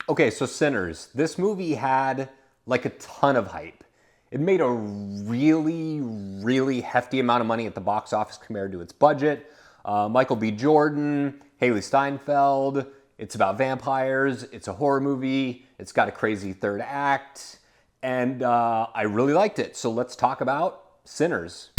Okay, so Sinners. This movie had like a ton of hype. It made a really, really hefty amount of money at the box office compared to its budget. Michael B. Jordan, Hailee Steinfeld. It's about vampires. It's a horror movie. It's got a crazy third act. And I really liked it. So let's talk about Sinners.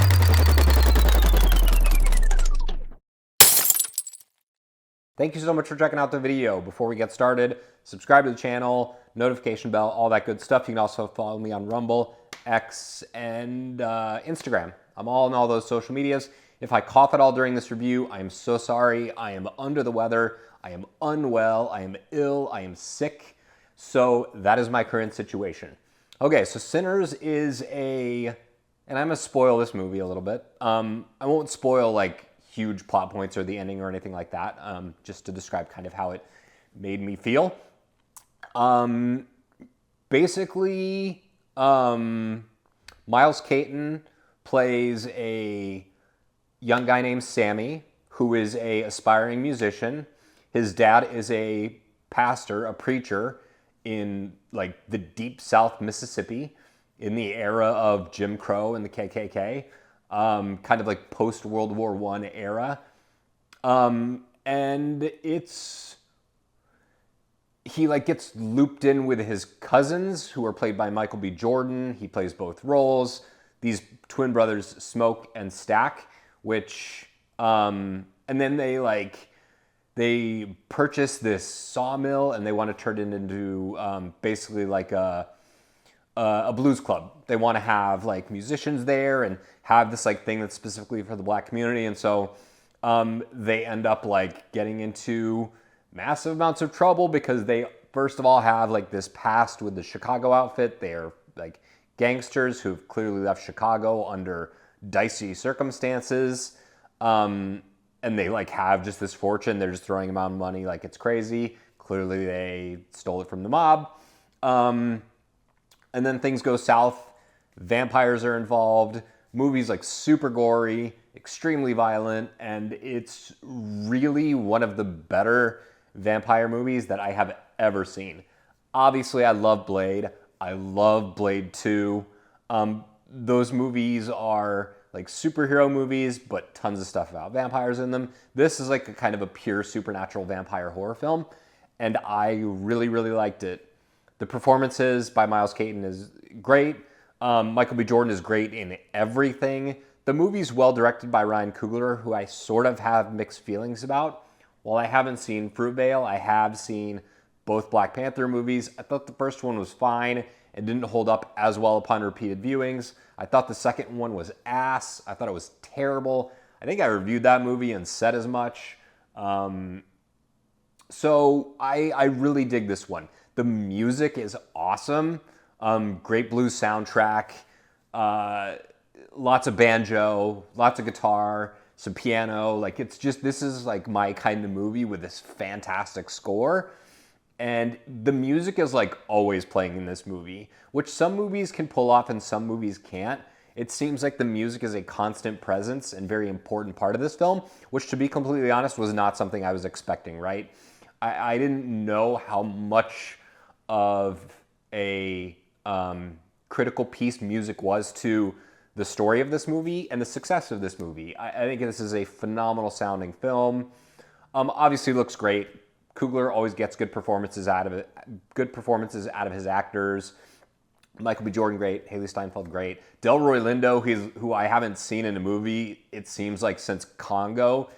Thank you so much for checking out the video. Before we get started, subscribe to the channel, notification bell, all that good stuff. You can also follow me on Rumble, X, and Instagram. I'm all in all those social medias. If I cough at all during this review, I am so sorry. I am under the weather. I am unwell. I am ill. I am sick. So that is my current situation. Okay, so Sinners is and I'm gonna spoil this movie a little bit. I won't spoil like huge plot points or the ending or anything like that, just to describe kind of how it made me feel. Basically, Miles Caton plays a young guy named Sammy, who is a aspiring musician. His dad is a pastor, a preacher in like the deep South Mississippi in the era of Jim Crow and the KKK. Kind of like post-World War I era. And he like gets looped in with his cousins who are played by Michael B. Jordan. He plays both roles. These twin brothers Smoke and Stack, which, and then they purchase this sawmill and they want to turn it into basically like a blues club. They want to have like musicians there and have this like thing that's specifically for the black community. And so they end up like getting into massive amounts of trouble because they first of all have like this past with the Chicago outfit. They're like gangsters who've clearly left Chicago under dicey circumstances. And they like have just this fortune. They're just throwing them out money like it's crazy. Clearly they stole it from the mob. And then things go south. Vampires are involved. Movie's like super gory, extremely violent, and it's really one of the better vampire movies that I have ever seen. Obviously, I love Blade. I love Blade 2. Those movies are like superhero movies, but tons of stuff about vampires in them. This is like a kind of a pure supernatural vampire horror film, and I really, really liked it. The performances by Miles Caton is great. Michael B. Jordan is great in everything. The movie's well directed by Ryan Coogler, who I sort of have mixed feelings about. While I haven't seen Fruitvale, I have seen both Black Panther movies. I thought the first one was fine and didn't hold up as well upon repeated viewings. I thought the second one was ass. I thought it was terrible. I think I reviewed that movie and said as much. So I really dig this one. The music is awesome. Great blues soundtrack, lots of banjo, lots of guitar, some piano. Like it's just, this is like my kind of movie with this fantastic score. And the music is like always playing in this movie, which some movies can pull off and some movies can't. It seems like the music is a constant presence and very important part of this film, which to be completely honest was not something I was expecting, right? I didn't know how much of a critical piece music was to the story of this movie and the success of this movie. I think this is a phenomenal sounding film. Obviously looks great. Coogler always gets good performances out of it, good performances out of his actors. Michael B. Jordan, great. Hailee Steinfeld, great. Delroy Lindo, who I haven't seen in a movie, it seems like since Congo,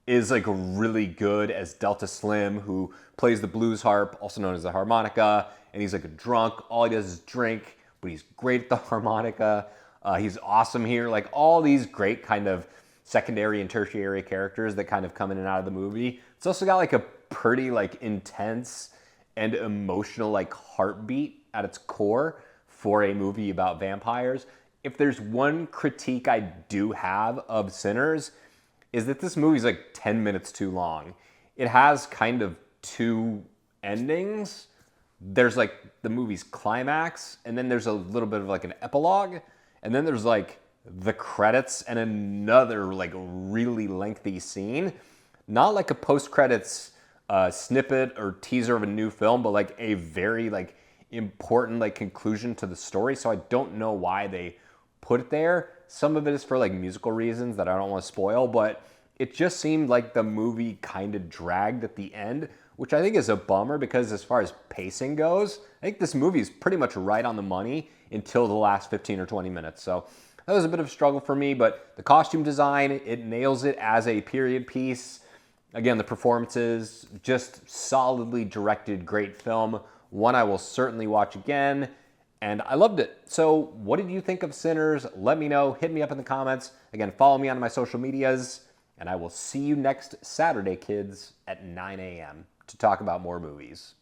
is like really good as Delta Slim, who plays the blues harp, also known as the harmonica, and he's like a drunk. All he does is drink, but he's great at the harmonica. He's awesome here. Like all these great kind of secondary and tertiary characters that kind of come in and out of the movie. It's also got like a pretty like intense and emotional like heartbeat at its core for a movie about vampires. If there's one critique I do have of Sinners, is that this movie's like 10 minutes too long. It has kind of two endings. There's like the movie's climax, and then there's a little bit of like an epilogue, and then there's like the credits and another like really lengthy scene. Not like a post-credits a snippet or teaser of a new film, but like a very like important like conclusion to the story. So I don't know why they put it there. Some of it is for like musical reasons that I don't want to spoil, but it just seemed like the movie kind of dragged at the end, which I think is a bummer because as far as pacing goes, I think this movie is pretty much right on the money until the last 15 or 20 minutes. So that was a bit of a struggle for me, but the costume design, it nails it as a period piece. Again, the performances, just solidly directed, great film. One I will certainly watch again, and I loved it. So what did you think of Sinners? Let me know. Hit me up in the comments. Again, follow me on my social medias, and I will see you next Saturday, kids, at 9 a.m. to talk about more movies.